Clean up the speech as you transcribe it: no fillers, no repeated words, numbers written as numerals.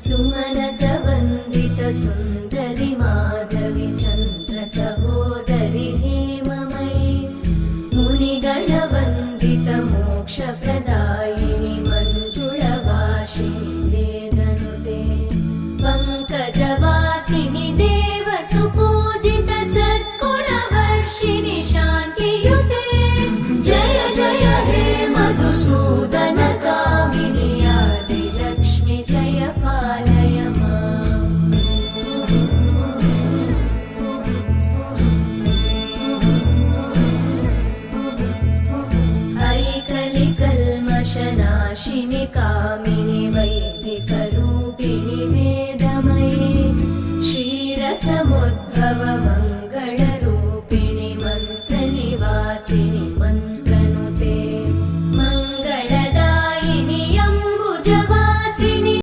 सुमनसवन्दित सुन्दरि माधवि चन्द्र सहोदरि हेममयि मुनिगणवन्दित मोक्षप्रदायिनि मञ्जुळभाषिणि वेदनुते पङ्कजवासिनि देवसुपूजित सद्गुणवर्षिणि शान्तियुते जय जय हे मधुसूदन कामिनि आदिलक्ष्मि जय पालय माम्। ऐकलिकल्मषनाशिनि कामिनि